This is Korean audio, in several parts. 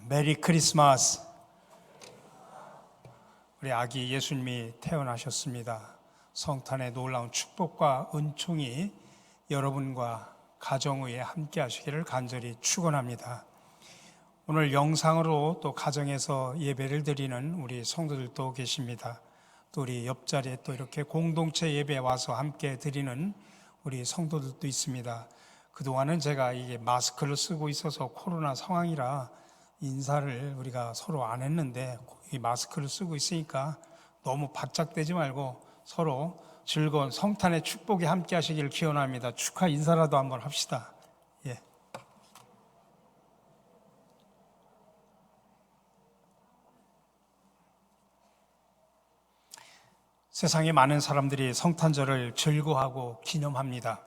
메리 크리스마스. 우리 아기 예수님이 태어나셨습니다. 성탄의 놀라운 축복과 은총이 여러분과 가정 위에 함께 하시기를 간절히 축원합니다. 오늘 영상으로 또 가정에서 예배를 드리는 우리 성도들도 계십니다. 또 우리 옆자리에 또 이렇게 공동체 예배에 와서 함께 드리는 우리 성도들도 있습니다. 그동안은 제가 이게 마스크를 쓰고 있어서 코로나 상황이라 인사를 우리가 서로 안 했는데, 이 마스크를 쓰고 있으니까 너무 바짝대지 말고 서로 즐거운 성탄의 축복이 함께 하시기를 기원합니다. 축하 인사라도 한번 합시다. 예. 세상에 많은 사람들이 성탄절을 즐거워하고 기념합니다.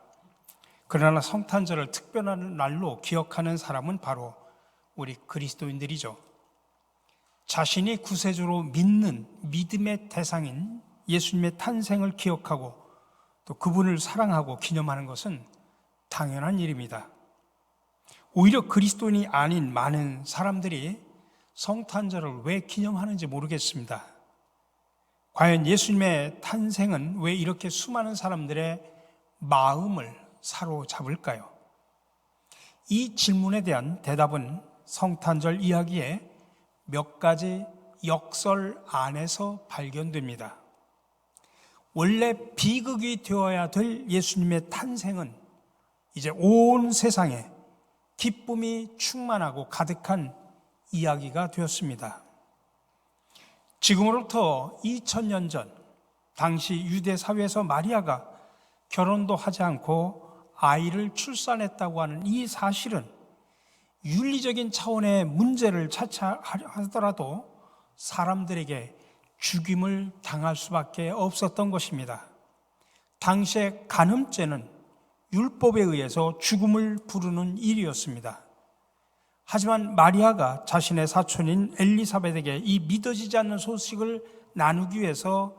그러나 성탄절을 특별한 날로 기억하는 사람은 바로 우리 그리스도인들이죠. 자신이 구세주로 믿는 믿음의 대상인 예수님의 탄생을 기억하고 또 그분을 사랑하고 기념하는 것은 당연한 일입니다. 오히려 그리스도인이 아닌 많은 사람들이 성탄절을 왜 기념하는지 모르겠습니다. 과연 예수님의 탄생은 왜 이렇게 수많은 사람들의 마음을 사로잡을까요? 이 질문에 대한 대답은 성탄절 이야기의 몇 가지 역설 안에서 발견됩니다. 원래 비극이 되어야 될 예수님의 탄생은 이제 온 세상에 기쁨이 충만하고 가득한 이야기가 되었습니다. 지금으로부터 2000년 전 당시 유대 사회에서 마리아가 결혼도 하지 않고 아이를 출산했다고 하는 이 사실은 윤리적인 차원의 문제를 차치하더라도 사람들에게 죽임을 당할 수밖에 없었던 것입니다. 당시의 간음죄는 율법에 의해서 죽음을 부르는 일이었습니다. 하지만 마리아가 자신의 사촌인 엘리사벳에게 이 믿어지지 않는 소식을 나누기 위해서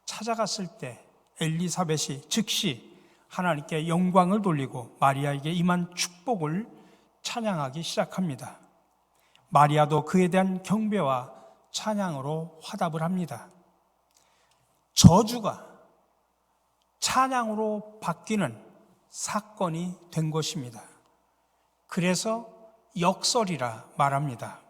찾아갔을 때 엘리사벳이 즉시 하나님께 영광을 돌리고 마리아에게 임한 축복을 찬양하기 시작합니다. 마리아도 그에 대한 경배와 찬양으로 화답을 합니다. 저주가 찬양으로 바뀌는 사건이 된 것입니다. 그래서 역설이라 말합니다.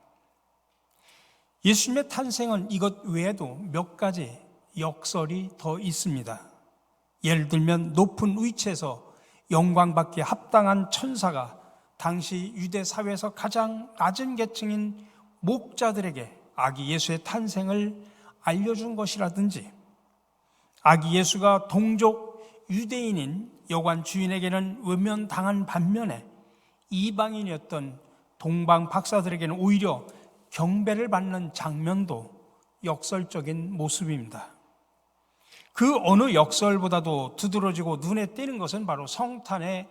예수님의 탄생은 이것 외에도 몇 가지 역설이 더 있습니다. 예를 들면 높은 위치에서 영광받기에 합당한 천사가 당시 유대 사회에서 가장 낮은 계층인 목자들에게 아기 예수의 탄생을 알려준 것이라든지, 아기 예수가 동족 유대인인 여관 주인에게는 외면당한 반면에 이방인이었던 동방 박사들에게는 오히려 경배를 받는 장면도 역설적인 모습입니다. 그 어느 역설보다도 두드러지고 눈에 띄는 것은 바로 성탄의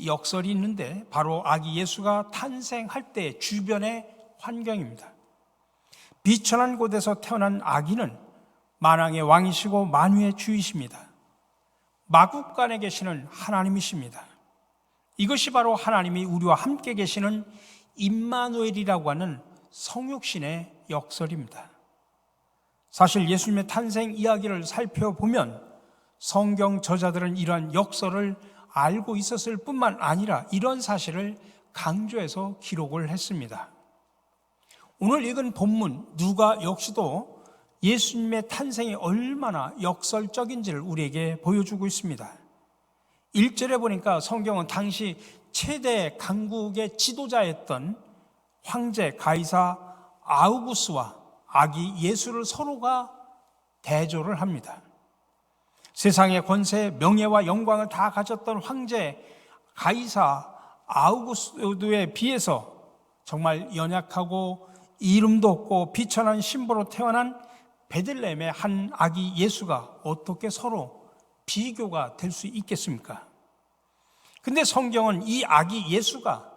역설이 있는데, 바로 아기 예수가 탄생할 때 주변의 환경입니다. 비천한 곳에서 태어난 아기는 만왕의 왕이시고 만유의 주이십니다. 마국간에 계시는 하나님이십니다. 이것이 바로 하나님이 우리와 함께 계시는 임마누엘이라고 하는 성육신의 역설입니다. 사실 예수님의 탄생 이야기를 살펴보면 성경 저자들은 이러한 역설을 알고 있었을 뿐만 아니라 이런 사실을 강조해서 기록을 했습니다. 오늘 읽은 본문 누가 역시도 예수님의 탄생이 얼마나 역설적인지를 우리에게 보여주고 있습니다. 1절에 보니까 성경은 당시 최대 강국의 지도자였던 황제 가이사 아우구스와 아기 예수를 서로가 대조를 합니다. 세상의 권세, 명예와 영광을 다 가졌던 황제 가이사 아우구스도에 비해서 정말 연약하고 이름도 없고 비천한 신부로 태어난 베들레헴의 한 아기 예수가 어떻게 서로 비교가 될 수 있겠습니까? 근데 성경은 이 아기 예수가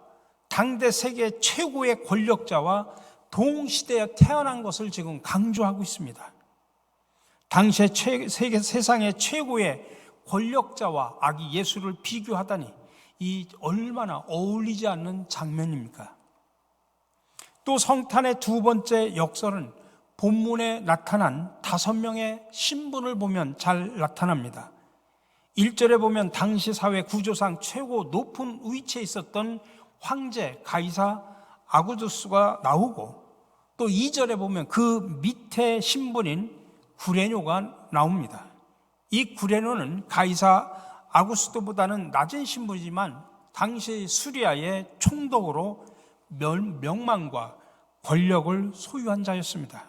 당대 세계 최고의 권력자와 동시대에 태어난 것을 지금 강조하고 있습니다. 당시에 세상의 최고의 권력자와 아기 예수를 비교하다니 이 얼마나 어울리지 않는 장면입니까? 또 성탄의 두 번째 역설은 본문에 나타난 5명의 신분을 보면 잘 나타납니다. 1절에 보면 당시 사회 구조상 최고 높은 위치에 있었던 황제 가이사 아구스투스가 나오고, 또 2절에 보면 그 밑에 신분인 구레뇨가 나옵니다. 이 구레뇨는 가이사 아구스투스보다는 낮은 신분이지만 당시 수리아의 총독으로 명망과 권력을 소유한 자였습니다.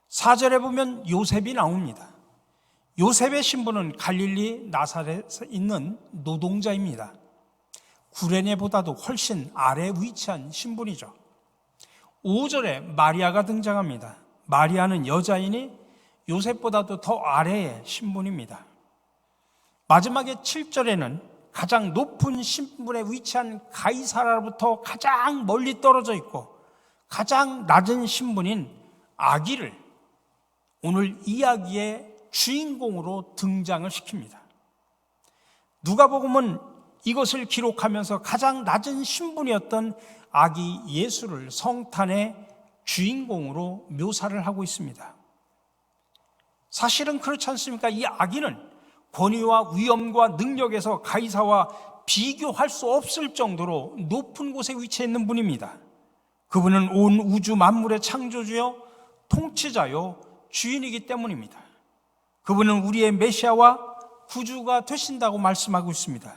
4절에 보면 요셉이 나옵니다. 요셉의 신분은 갈릴리 나사렛에 있는 노동자입니다. 구레네보다도 훨씬 아래에 위치한 신분이죠. 5절에 마리아가 등장합니다. 마리아는 여자이니 요셉보다도 더 아래의 신분입니다. 마지막에 7절에는 가장 높은 신분에 위치한 가이사라로부터 가장 멀리 떨어져 있고 가장 낮은 신분인 아기를 오늘 이야기의 주인공으로 등장을 시킵니다. 누가복음은 이것을 기록하면서 가장 낮은 신분이었던 아기 예수를 성탄의 주인공으로 묘사를 하고 있습니다. 사실은 그렇지 않습니까? 이 아기는 권위와 위엄과 능력에서 가이사와 비교할 수 없을 정도로 높은 곳에 위치해 있는 분입니다. 그분은 온 우주 만물의 창조주요 통치자요 주인이기 때문입니다. 그분은 우리의 메시아와 구주가 되신다고 말씀하고 있습니다.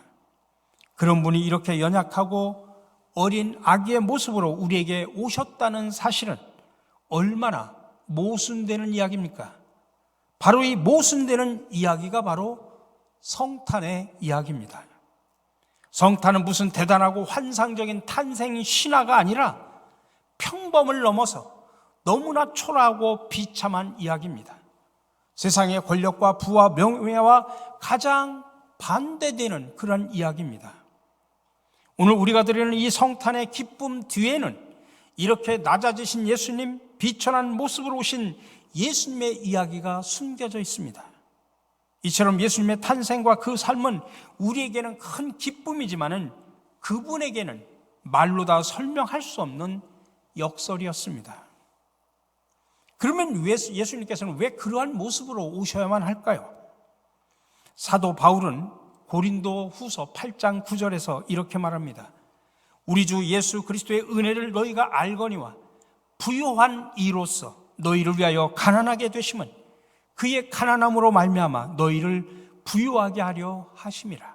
그런 분이 이렇게 연약하고 어린 아기의 모습으로 우리에게 오셨다는 사실은 얼마나 모순되는 이야기입니까? 바로 이 모순되는 이야기가 바로 성탄의 이야기입니다. 성탄은 무슨 대단하고 환상적인 탄생 신화가 아니라 평범을 넘어서 너무나 초라하고 비참한 이야기입니다. 세상의 권력과 부와 명예와 가장 반대되는 그런 이야기입니다. 오늘 우리가 드리는 이 성탄의 기쁨 뒤에는 이렇게 낮아지신 예수님, 비천한 모습으로 오신 예수님의 이야기가 숨겨져 있습니다. 이처럼 예수님의 탄생과 그 삶은 우리에게는 큰 기쁨이지만은 그분에게는 말로 다 설명할 수 없는 역설이었습니다. 그러면 예수님께서는 왜 그러한 모습으로 오셔야만 할까요? 사도 바울은 고린도 후서 8장 9절에서 이렇게 말합니다. 우리 주 예수 그리스도의 은혜를 너희가 알거니와 부요한 이로써 너희를 위하여 가난하게 되심은 그의 가난함으로 말미암아 너희를 부요하게 하려 하심이라.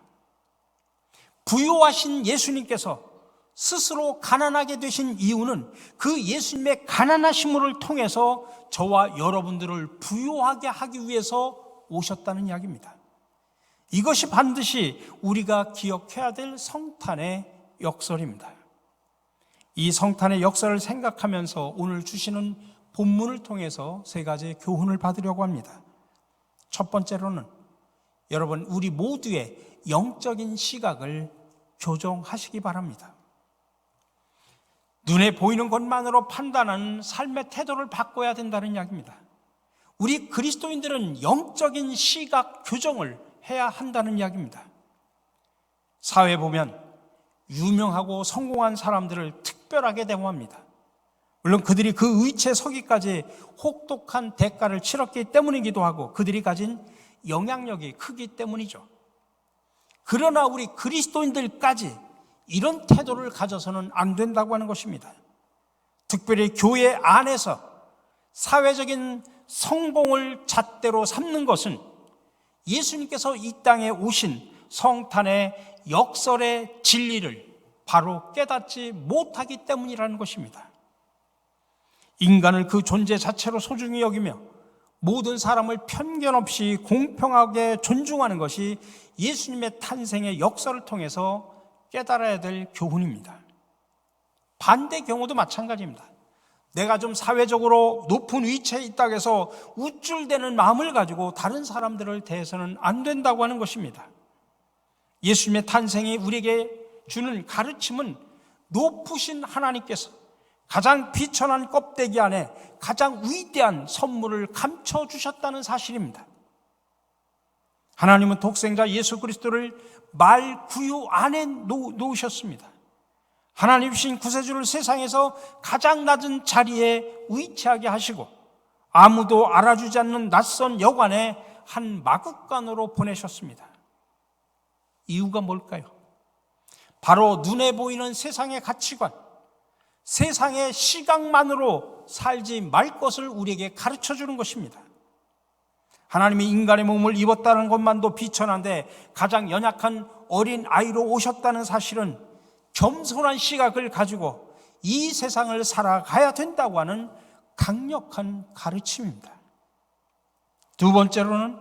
부요하신 예수님께서 스스로 가난하게 되신 이유는 그 예수님의 가난하심을 통해서 저와 여러분들을 부요하게 하기 위해서 오셨다는 이야기입니다. 이것이 반드시 우리가 기억해야 될 성탄의 역설입니다. 이 성탄의 역설을 생각하면서 오늘 주시는 본문을 통해서 3가지 교훈을 받으려고 합니다. 첫 번째로는 여러분, 우리 모두의 영적인 시각을 교정하시기 바랍니다. 눈에 보이는 것만으로 판단하는 삶의 태도를 바꿔야 된다는 이야기입니다. 우리 그리스도인들은 영적인 시각 교정을 해야 한다는 이야기입니다. 사회에 보면 유명하고 성공한 사람들을 특별하게 대우합니다. 물론 그들이 그 위치에 서기까지 혹독한 대가를 치렀기 때문이기도 하고 그들이 가진 영향력이 크기 때문이죠. 그러나 우리 그리스도인들까지 이런 태도를 가져서는 안 된다고 하는 것입니다. 특별히 교회 안에서 사회적인 성공을 잣대로 삼는 것은 예수님께서 이 땅에 오신 성탄의 역설의 진리를 바로 깨닫지 못하기 때문이라는 것입니다. 인간을 그 존재 자체로 소중히 여기며 모든 사람을 편견 없이 공평하게 존중하는 것이 예수님의 탄생의 역사를 통해서 깨달아야 될 교훈입니다. 반대 경우도 마찬가지입니다. 내가 좀 사회적으로 높은 위치에 있다고 해서 우쭐대는 마음을 가지고 다른 사람들을 대해서는 안 된다고 하는 것입니다. 예수님의 탄생이 우리에게 주는 가르침은 높으신 하나님께서 가장 비천한 껍데기 안에 가장 위대한 선물을 감춰주셨다는 사실입니다. 하나님은 독생자 예수 그리스도를 말구유 안에 놓으셨습니다. 하나님이신 구세주를 세상에서 가장 낮은 자리에 위치하게 하시고 아무도 알아주지 않는 낯선 여관의 한 마국간으로 보내셨습니다. 이유가 뭘까요? 바로 눈에 보이는 세상의 가치관, 세상의 시각만으로 살지 말 것을 우리에게 가르쳐 주는 것입니다. 하나님이 인간의 몸을 입었다는 것만도 비천한데 가장 연약한 어린 아이로 오셨다는 사실은 겸손한 시각을 가지고 이 세상을 살아가야 된다고 하는 강력한 가르침입니다. 두 번째로는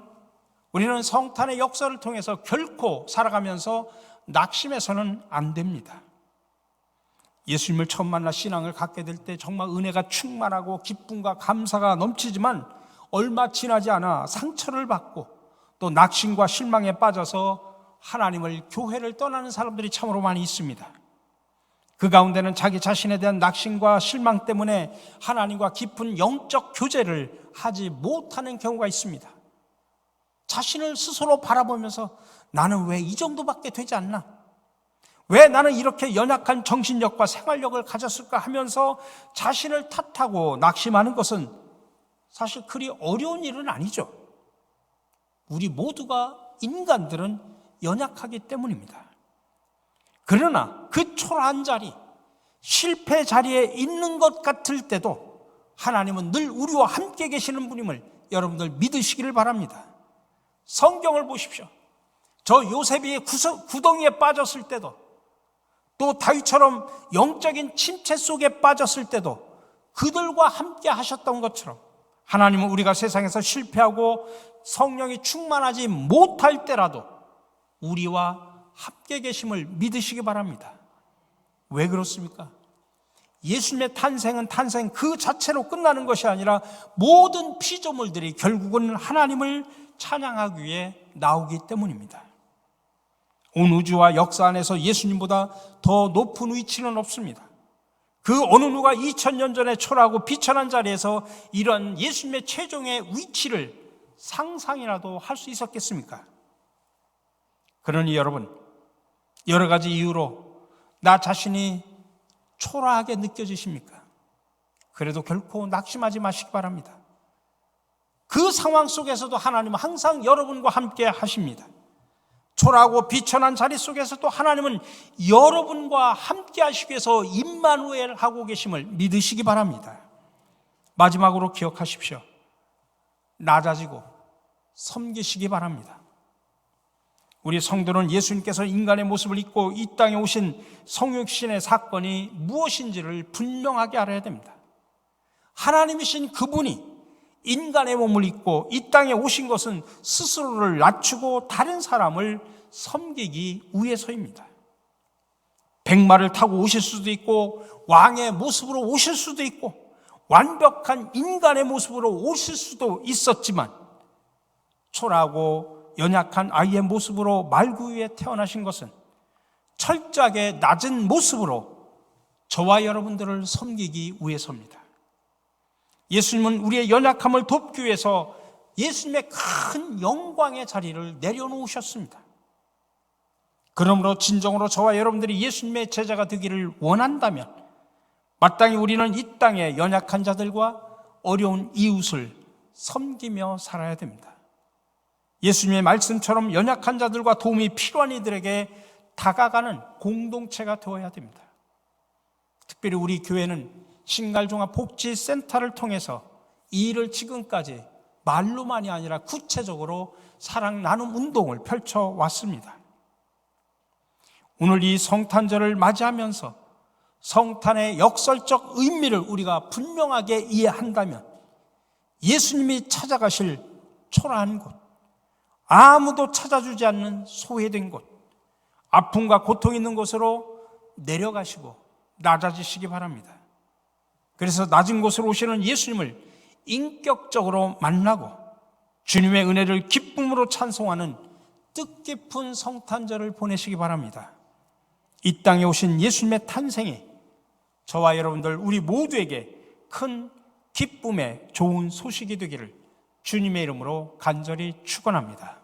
우리는 성탄의 역사를 통해서 결코 살아가면서 낙심해서는 안 됩니다. 예수님을 처음 만나 신앙을 갖게 될 때 정말 은혜가 충만하고 기쁨과 감사가 넘치지만 얼마 지나지 않아 상처를 받고 또 낙심과 실망에 빠져서 하나님을, 교회를 떠나는 사람들이 참으로 많이 있습니다. 그 가운데는 자기 자신에 대한 낙심과 실망 때문에 하나님과 깊은 영적 교제를 하지 못하는 경우가 있습니다. 자신을 스스로 바라보면서 나는 왜 이 정도밖에 되지 않나? 왜 나는 이렇게 연약한 정신력과 생활력을 가졌을까 하면서 자신을 탓하고 낙심하는 것은 사실 그리 어려운 일은 아니죠. 우리 모두가, 인간들은 연약하기 때문입니다. 그러나 그 초라한 자리, 실패 자리에 있는 것 같을 때도 하나님은 늘 우리와 함께 계시는 분임을 여러분들 믿으시기를 바랍니다. 성경을 보십시오. 저 요셉이 구덩이에 빠졌을 때도, 또 다윗처럼 영적인 침체 속에 빠졌을 때도 그들과 함께 하셨던 것처럼 하나님은 우리가 세상에서 실패하고 성령이 충만하지 못할 때라도 우리와 함께 계심을 믿으시기 바랍니다. 왜 그렇습니까? 예수님의 탄생은 탄생 그 자체로 끝나는 것이 아니라 모든 피조물들이 결국은 하나님을 찬양하기 위해 나오기 때문입니다. 온 우주와 역사 안에서 예수님보다 더 높은 위치는 없습니다. 그 어느 누가 2000년 전에 초라하고 비천한 자리에서 이런 예수님의 최종의 위치를 상상이라도 할 수 있었겠습니까? 그러니 여러분, 여러 가지 이유로 나 자신이 초라하게 느껴지십니까? 그래도 결코 낙심하지 마시기 바랍니다. 그 상황 속에서도 하나님은 항상 여러분과 함께 하십니다. 초라하고 비천한 자리 속에서도 하나님은 여러분과 함께 하시기 위해서 임마누엘 하고 계심을 믿으시기 바랍니다. 마지막으로 기억하십시오. 낮아지고 섬기시기 바랍니다. 우리 성도는 예수님께서 인간의 모습을 입고 이 땅에 오신 성육신의 사건이 무엇인지를 분명하게 알아야 됩니다. 하나님이신 그분이 인간의 몸을 입고 이 땅에 오신 것은 스스로를 낮추고 다른 사람을 섬기기 위해서입니다. 백마를 타고 오실 수도 있고 왕의 모습으로 오실 수도 있고 완벽한 인간의 모습으로 오실 수도 있었지만 초라하고 연약한 아이의 모습으로 말구 위에 태어나신 것은 철저하게 낮은 모습으로 저와 여러분들을 섬기기 위해서입니다. 예수님은 우리의 연약함을 돕기 위해서 예수님의 큰 영광의 자리를 내려놓으셨습니다. 그러므로 진정으로 저와 여러분들이 예수님의 제자가 되기를 원한다면 마땅히 우리는 이 땅의 연약한 자들과 어려운 이웃을 섬기며 살아야 됩니다. 예수님의 말씀처럼 연약한 자들과 도움이 필요한 이들에게 다가가는 공동체가 되어야 됩니다. 특별히 우리 교회는 신갈종합복지센터를 통해서 이 일을 지금까지 말로만이 아니라 구체적으로 사랑 나눔 운동을 펼쳐왔습니다. 오늘 이 성탄절을 맞이하면서 성탄의 역설적 의미를 우리가 분명하게 이해한다면 예수님이 찾아가실 초라한 곳, 아무도 찾아주지 않는 소외된 곳, 아픔과 고통 있는 곳으로 내려가시고 낮아지시기 바랍니다. 그래서 낮은 곳으로 오시는 예수님을 인격적으로 만나고 주님의 은혜를 기쁨으로 찬송하는 뜻깊은 성탄절을 보내시기 바랍니다. 이 땅에 오신 예수님의 탄생이 저와 여러분들 우리 모두에게 큰 기쁨의 좋은 소식이 되기를 주님의 이름으로 간절히 축원합니다.